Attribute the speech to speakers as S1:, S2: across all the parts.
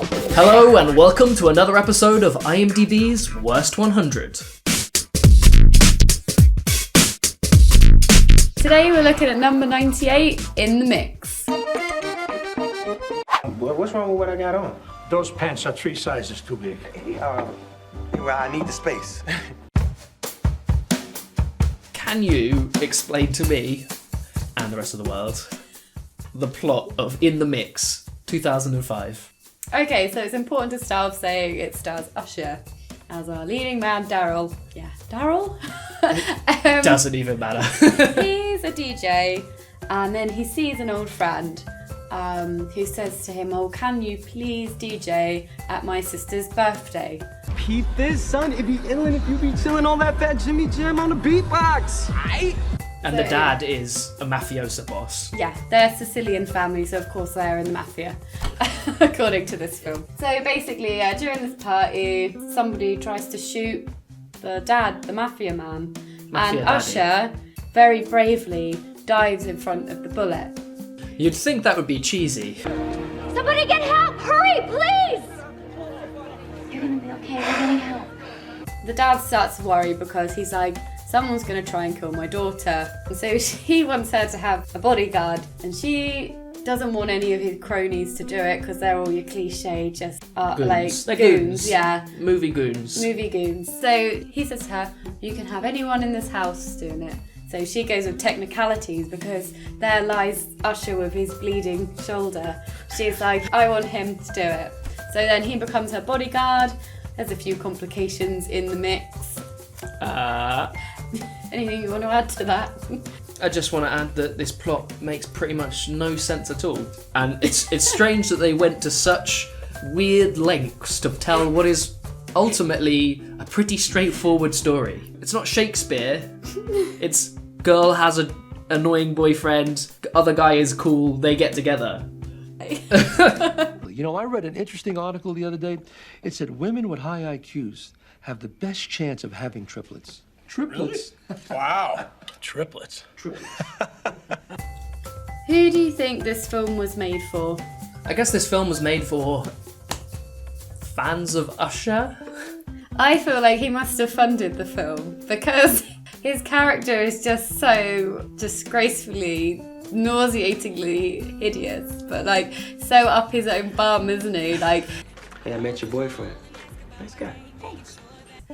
S1: Hello and welcome to another episode of IMDB's Worst 100.
S2: Today we're looking at number 98, In the Mix.
S3: What's wrong with what I got on?
S4: Those pants are 3 sizes too big.
S3: Well, I need the space.
S1: Can you explain to me, and the rest of the world, the plot of In the Mix, 2005?
S2: Okay, so it's important to start off saying it stars Usher as our leading man, Daryl. Yeah, Daryl?
S1: Doesn't even matter.
S2: He's a DJ, and then he sees an old friend who says to him, "Oh, can you please DJ at my sister's birthday?"
S5: Peep this, son. It'd be illin' if you be chillin' on that fat Jimmy Jam on the beatbox. Aight?
S1: And the dad is a mafiosa boss.
S2: Yeah, they're a Sicilian family, so of course they're in the mafia, according to this film. So basically, during this party, somebody tries to shoot the dad, the mafia man,
S1: Mafia
S2: and
S1: daddy.
S2: Usher very bravely dives in front of the bullet.
S1: You'd think that would be cheesy.
S6: Somebody get help! Hurry, please! You're gonna be okay. We're getting help.
S2: The dad starts to worry because he's like, someone's going to try and kill my daughter. And so he wants her to have a bodyguard, and she doesn't want any of his cronies to do it because they're all your cliche, just
S1: Goons. They're
S2: goons. Yeah.
S1: Movie goons.
S2: Movie goons. So he says to her, you can have anyone in this house doing it. So she goes with technicalities because there lies Usher with his bleeding shoulder. She's like, I want him to do it. So then he becomes her bodyguard. There's a few complications in the mix. Anything you want to add to that?
S1: I just want to add that this plot makes pretty much no sense at all. And it's strange that they went to such weird lengths to tell what is ultimately a pretty straightforward story. It's not Shakespeare. It's girl has an annoying boyfriend, other guy is cool, they get together.
S7: You know, I read an interesting article the other day. It said women with high IQs have the best chance of having triplets. Triplets?
S4: Really? Wow. Triplets.
S2: Who do you think this film was made for?
S1: I guess this film was made for fans of Usher.
S2: I feel like he must have funded the film because his character is just so disgracefully, nauseatingly hideous, but like so up his own bum, isn't he? Like,
S3: Hey, I met your boyfriend. Nice guy.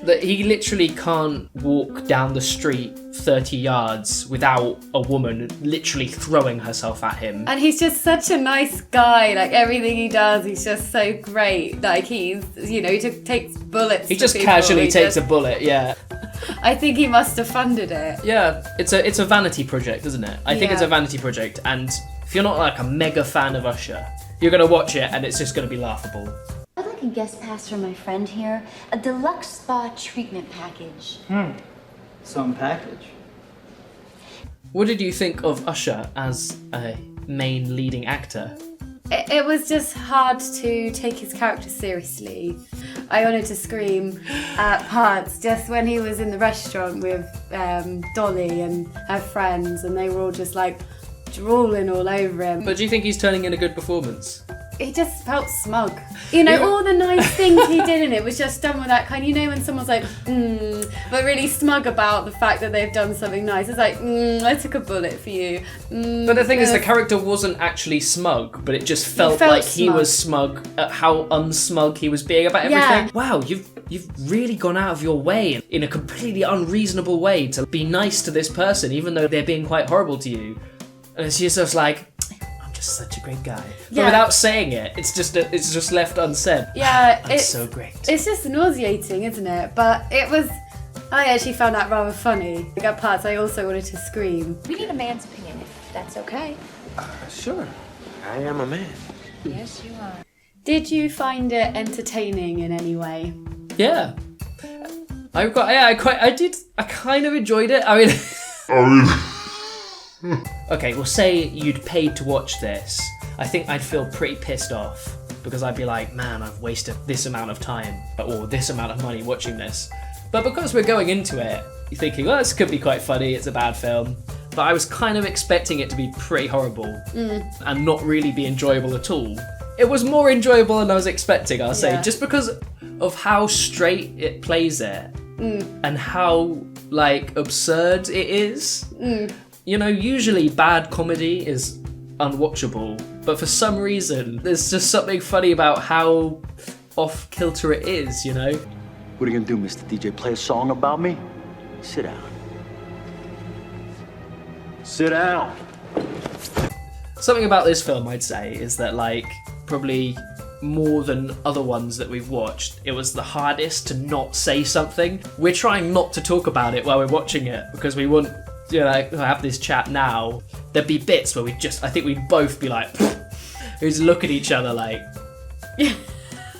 S1: That he literally can't walk down the street 30 yards without a woman literally throwing herself at him.
S2: and he's just such a nice guy. Like everything he does, he's just so great. Like he's, you know, he just takes bullets.
S1: He
S2: to
S1: just
S2: people.
S1: casually
S2: He
S1: takes
S2: just-
S1: a bullet, yeah.
S2: I think he must have funded it.
S1: Yeah, it's a vanity project, isn't it? I think it's
S2: Yeah.
S1: a vanity project, and if you're not like a mega fan of Usher, you're gonna watch it and it's just gonna be laughable.
S6: I'd like a guest pass from my friend here. A deluxe spa treatment package.
S5: Some package.
S1: What did you think of Usher as a main leading actor?
S2: It was just hard to take his character seriously. I wanted to scream at parts just when he was in the restaurant with Dolly and her friends, and they were all just like drooling all over him.
S1: But do you think he's turning in a good performance?
S2: He just felt smug. You know, all the nice things he did in it was just done with that kind, you know, when someone's like, but really smug about the fact that they've done something nice. It's like, I took a bullet for you.
S1: But the thing is, the character wasn't actually smug, but it just felt
S2: felt
S1: like he
S2: smug.
S1: was smug at how unsmug he was being about
S2: Yeah.
S1: everything. Wow, you've really gone out of your way in a completely unreasonable way to be nice to this person, even though they're being quite horrible to you. And it's just like, I'm just such a great guy. But
S2: Yeah.
S1: without saying it, it's just left unsaid.
S2: Yeah,
S1: I'm so great.
S2: It's just nauseating, isn't it? But I actually found that rather funny. Like at parts, I also wanted to scream.
S6: We need a man's opinion, if that's okay.
S3: Sure. I am a man.
S6: Yes, you are.
S2: Did you find it entertaining in any way?
S1: Yeah. I kind of enjoyed it. I mean, okay, well, say you'd paid to watch this. I think I'd feel pretty pissed off because I'd be like, man, I've wasted this amount of time or this amount of money watching this. But because we're going into it, you're thinking, well, this could be quite funny, it's a bad film. But I was kind of expecting it to be pretty horrible and not really be enjoyable at all. It was more enjoyable than I was expecting, I'll say,
S2: Yeah.
S1: just because of how straight it plays it and how, like, absurd it is. You know, usually bad comedy is unwatchable, but for some reason, there's just something funny about how off-kilter it is, you know?
S8: What are you gonna do, Mr. DJ? Play a song about me? Sit down. Sit down.
S1: Something about this film, I'd say, is that, like, probably more than other ones that we've watched, it was the hardest to not say something. We're trying not to talk about it while we're watching it because we want, you know, like, have this chat now. There'd be bits where I think we'd both be like, we'd look at each other like,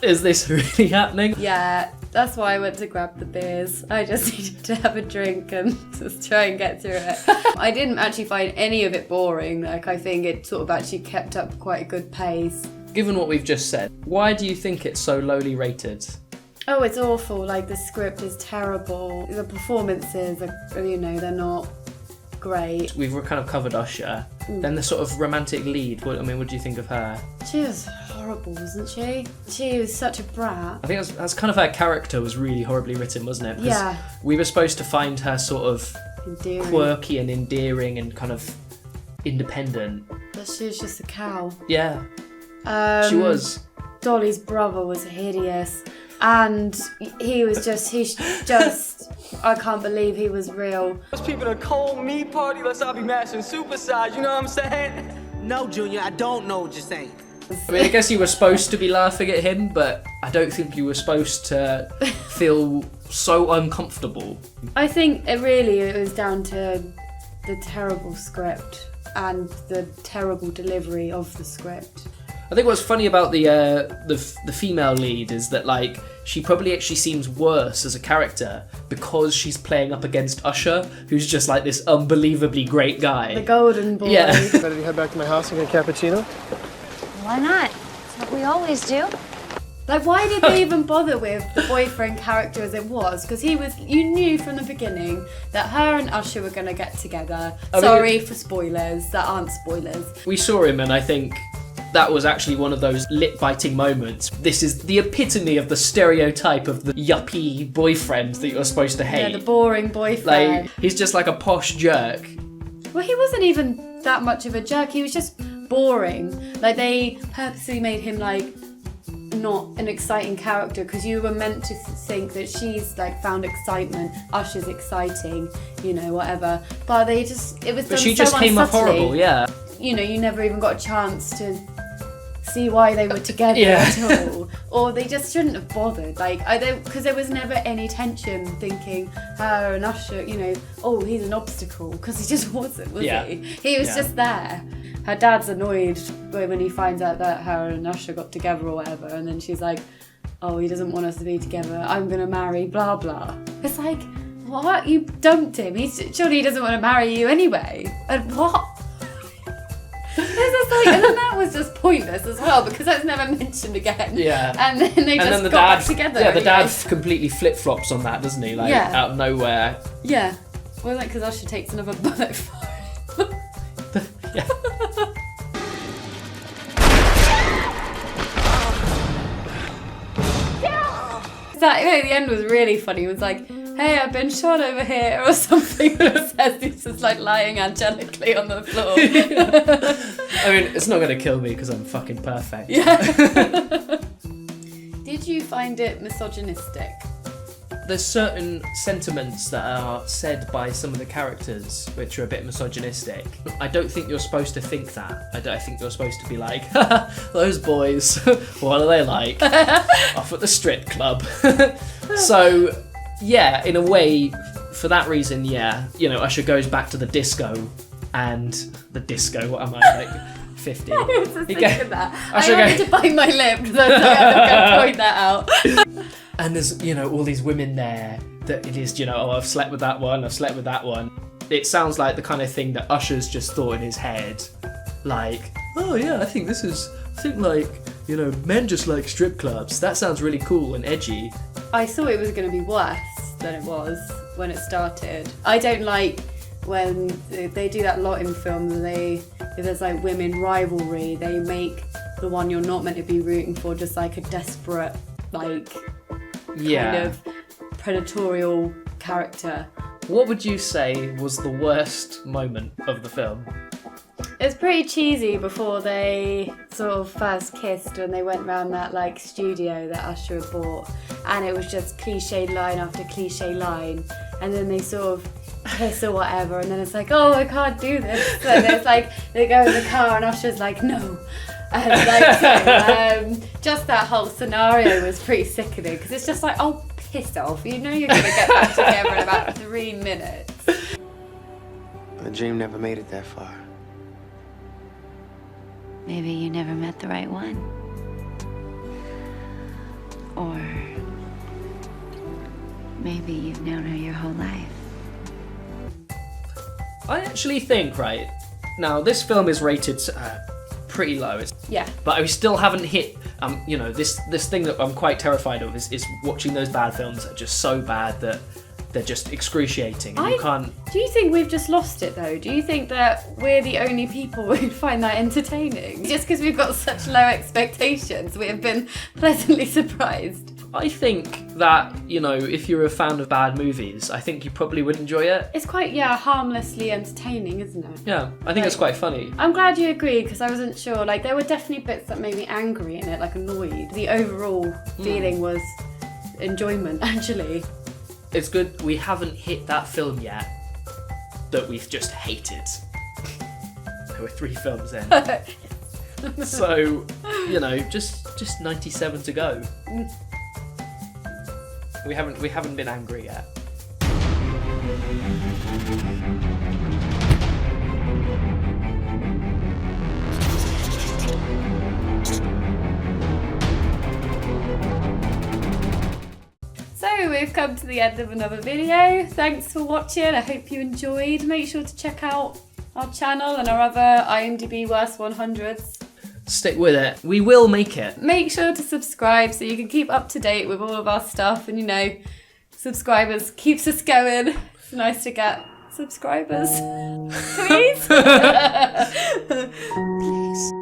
S1: is this really happening?
S2: Yeah, that's why I went to grab the beers. I just needed to have a drink and just try and get through it. I didn't actually find any of it boring. Like, I think it sort of actually kept up quite a good pace.
S1: Given what we've just said, why do you think it's so lowly rated?
S2: Oh, it's awful. Like, the script is terrible. The performances are, you know, they're not great.
S1: We've kind of covered Usher. Then the sort of romantic lead, what do you think of her?
S2: She was horrible, wasn't she? She was such a brat.
S1: I think that's kind of her character was really horribly written, wasn't it? 'Cause
S2: Yeah.
S1: we were supposed to find her sort of
S2: Endearing.
S1: quirky and endearing and kind of independent.
S2: But she was just a cow.
S1: Yeah, she was.
S2: Dolly's brother was hideous. And he's just, I can't believe he was real.
S5: Those people at a cold meat party, let's all be mashing supersize, you know what I'm saying?
S9: No, Junior, I don't know what you're saying.
S1: I mean, I guess you were supposed to be laughing at him, but I don't think you were supposed to feel so uncomfortable.
S2: I think it was down to the terrible script and the terrible delivery of the script.
S1: I think what's funny about the female lead is that, like, she probably actually seems worse as a character because she's playing up against Usher, who's just like this unbelievably great guy.
S2: The golden boy.
S1: Yeah.
S5: Ready to head back to my house and get a cappuccino?
S6: Why not? It's what we always do.
S2: Like, why did they even bother with the boyfriend character as it was? Because you knew from the beginning that her and Usher were going to get together. Sorry for spoilers, that aren't spoilers.
S1: We saw him, and I think that was actually one of those lip-biting moments. This is the epitome of the stereotype of the yuppie boyfriend that you're supposed to hate.
S2: Yeah, the boring boyfriend.
S1: Like, he's just like a posh jerk.
S2: Well, he wasn't even that much of a jerk. He was just boring. Like, they purposely made him, like, not an exciting character because you were meant to think that she's, like, found excitement. Usher's exciting, you know, whatever. But it was done
S1: But she
S2: so
S1: just came off
S2: unsubtly.
S1: horrible, yeah.
S2: You know, you never even got a chance to see why they were together
S1: Yeah.
S2: at all, or they just shouldn't have bothered. Like, because there was never any tension thinking her and Usher, you know, oh, he's an obstacle, because he just wasn't, was
S1: Yeah.
S2: he? He was
S1: Yeah.
S2: just there. Her dad's annoyed when he finds out that her and Usher got together or whatever, and then she's like, oh, he doesn't want us to be together. I'm gonna marry blah blah. It's like, what? You dumped him. Surely he doesn't want to marry you anyway. And what? It's just like, and then that was just pointless as well because that's never mentioned again.
S1: Yeah.
S2: And then they just
S1: the
S2: got
S1: dad,
S2: back together.
S1: Yeah, the dad
S2: anyway.
S1: completely flip-flops on that, doesn't he? Like,
S2: Yeah.
S1: out of nowhere.
S2: Yeah. Well, like, because Usher takes another bullet for it.
S1: Yeah.
S2: The end was really funny. It was like, hey, I've been shot over here or something. It says he's just like lying angelically on the floor.
S1: I mean, it's not going to kill me because I'm fucking perfect.
S2: Yeah. Did you find it misogynistic?
S1: There's certain sentiments that are said by some of the characters which are a bit misogynistic. I don't think you're supposed to think that. I think you're supposed to be like, those boys, what are they like? Off at the strip club. So, yeah, in a way, for that reason, yeah, you know, Usher goes back to the disco and what am I, like 50?
S2: I was just thinking that.
S1: Usher
S2: I wanted to bite my lip because I was like, I'm going to point that out.
S1: And there's, you know, all these women there that it is, you know, oh, I've slept with that one, I've slept with that one. It sounds like the kind of thing that Usher's just thought in his head. Like, oh yeah, I think like, you know, men just like strip clubs. That sounds really cool and edgy.
S2: I thought it was going to be worse than it was when it started. I don't like when they do that a lot in film. If there's like women rivalry, they make the one you're not meant to be rooting for, just like a desperate, like,
S1: Yeah.
S2: kind of predatorial character.
S1: What would you say was the worst moment of the film?
S2: It's pretty cheesy before they sort of first kissed when they went round that like studio that Usher had bought, and it was just cliche line after cliche line, and then they sort of kiss or whatever, and then it's like, oh, I can't do this. And it's like they go in the car and Usher's like, no. And like, so, just that whole scenario was pretty sickening, because it's just like, oh, piss off. You know you're going to get back together in about 3 minutes.
S3: The dream never made it that far.
S6: Maybe you never met the right one. Or maybe you've known her your whole life.
S1: I actually think, right, now this film is rated pretty low.
S2: Yeah.
S1: But we still haven't hit, you know, this thing that I'm quite terrified of is watching those bad films that are just so bad that they're just excruciating. And you can't...
S2: Do you think we've just lost it though? Do you think that we're the only people who find that entertaining? Just because we've got such low expectations, we have been pleasantly surprised.
S1: I think that, you know, if you're a fan of bad movies, I think you probably would enjoy it.
S2: It's quite, harmlessly entertaining, isn't it?
S1: Yeah, I think it's quite funny.
S2: I'm glad you agreed, because I wasn't sure. Like, there were definitely bits that made me angry in it, like annoyed. The overall feeling was enjoyment, actually.
S1: It's good we haven't hit that film yet that we've just hated. There were 3 films in. So, you know, just 97 to go. We haven't been angry yet.
S2: So we've come to the end of another video. Thanks for watching. I hope you enjoyed. Make sure to check out our channel and our other IMDB Worst 100s.
S1: Stick with it. We will make it.
S2: Make sure to subscribe so you can keep up to date with all of our stuff, and you know, subscribers keeps us going. It's nice to get subscribers. Please?
S1: Please.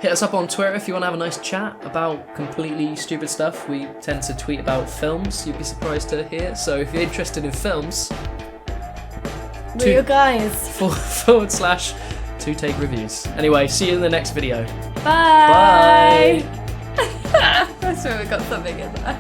S1: Hit us up on Twitter if you want to have a nice chat about completely stupid stuff. We tend to tweet about films, you'd be surprised to hear. So if you're interested in films,
S2: we're your guys.
S1: / TwoTake reviews. Anyway, see you in the next video.
S2: Bye. Bye. I swear we got something in there.